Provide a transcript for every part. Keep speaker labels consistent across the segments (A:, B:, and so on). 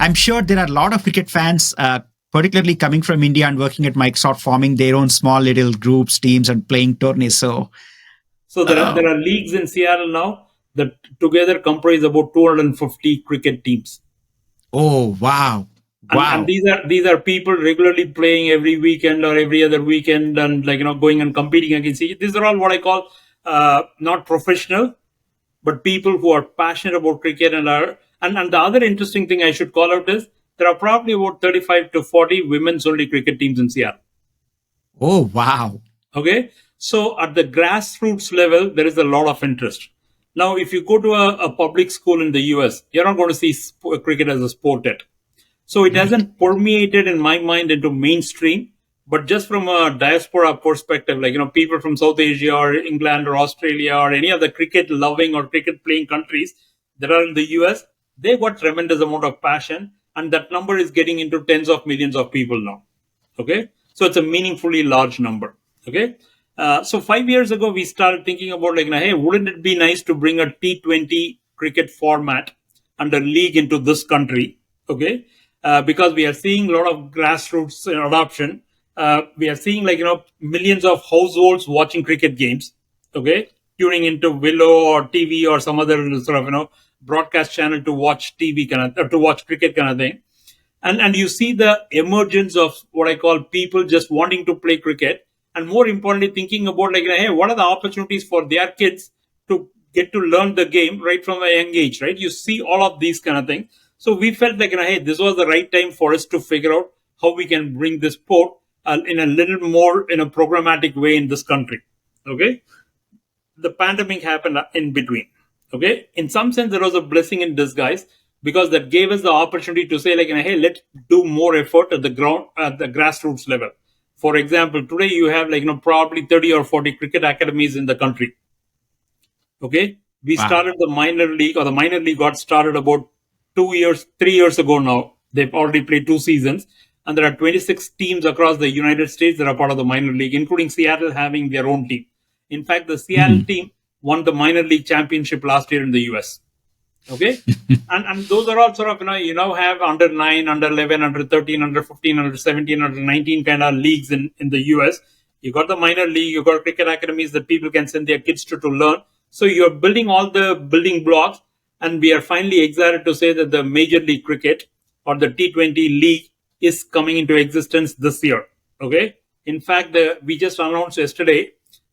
A: I'm sure there are a lot of cricket fans, particularly coming from India and working at Microsoft, forming their own small little groups, teams, and playing tourneys.
B: So there are leagues in Seattle now that together comprise about 250 cricket teams.
A: Oh, wow.
B: And
A: Wow.
B: these are people regularly playing every weekend or every other weekend, and going and competing against each. These are all what I call not professional, but people who are passionate about cricket and the other interesting thing I should call out is there are probably about 35 to 40 women's only cricket teams in Seattle.
A: Oh, wow.
B: Okay, so at the grassroots level, there is a lot of interest. Now, if you go to a public school in the US, you're not going to see cricket as a sport yet. So it
A: Right.
B: hasn't permeated in my mind into mainstream, but just from a diaspora perspective, people from South Asia or England or Australia or any other cricket loving or cricket playing countries that are in the US, they've got tremendous amount of passion, and that number is getting into tens of millions of people now. Okay, so it's a meaningfully large number. Okay, so 5 years ago we started thinking about hey, wouldn't it be nice to bring a T20 cricket format and a league into this country? Okay, because we are seeing a lot of grassroots adoption. We are seeing millions of households watching cricket games. Okay, tuning into Willow or TV or some other sort of broadcast channel to watch TV to watch cricket kind of thing. And you see the emergence of what I call people just wanting to play cricket, and more importantly thinking about hey, what are the opportunities for their kids to get to learn the game right from a young age, right? You see all of these kind of things. So we felt hey, this was the right time for us to figure out how we can bring this sport in a little more in a programmatic way in this country. Okay, the pandemic happened in between. Okay, in some sense there was a blessing in disguise, because that gave us the opportunity to say hey, let's do more effort at the ground, at the grassroots level. For example, today you have probably 30 or 40 cricket academies in the country. Okay, we
A: Wow.
B: started the minor league, or the minor league got started about 2 years 3 years ago now. They've already played 2 seasons, and there are 26 teams across the United States that are part of the minor league, including Seattle having their own team. In fact, the Seattle
A: Hmm.
B: team won the minor league championship last year in the US. Okay, and those are all sort of you now have under 9, under 11, under 13, under 15, under 17, under 19 kind of leagues in the US. You got the minor league, you got cricket academies that people can send their kids to learn. So you're building all the building blocks, and we are finally excited to say that the Major League Cricket, or the T20 league, is coming into existence this year. Okay, in fact, we just announced yesterday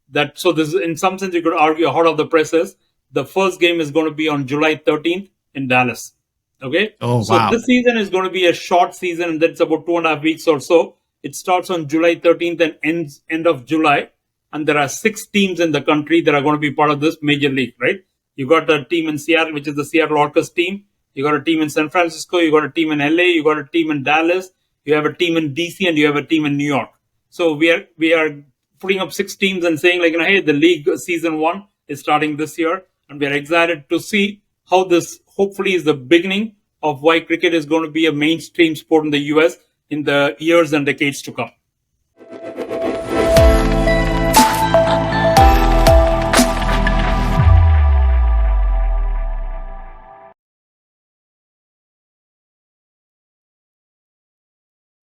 B: that, so this, in some sense, you could argue hot of the presses, the first game is going to be on July 13th in Dallas. Okay,
A: Oh,
B: so
A: wow.
B: this season is going to be a short season, and that's about 2.5 weeks or so. It starts on July 13th and ends end of July, and there are 6 teams in the country that are going to be part of this major league. Right, you got a team in Seattle, which is the Seattle Orcas team. You got a team in San Francisco. You got a team in LA. You got a team in Dallas. You have a team in DC, and you have a team in New York. So we are putting up 6 teams and saying hey, the league season 1 is starting this year, and we are excited to see how this hopefully is the beginning of why cricket is going to be a mainstream sport in the US in the years and decades to come.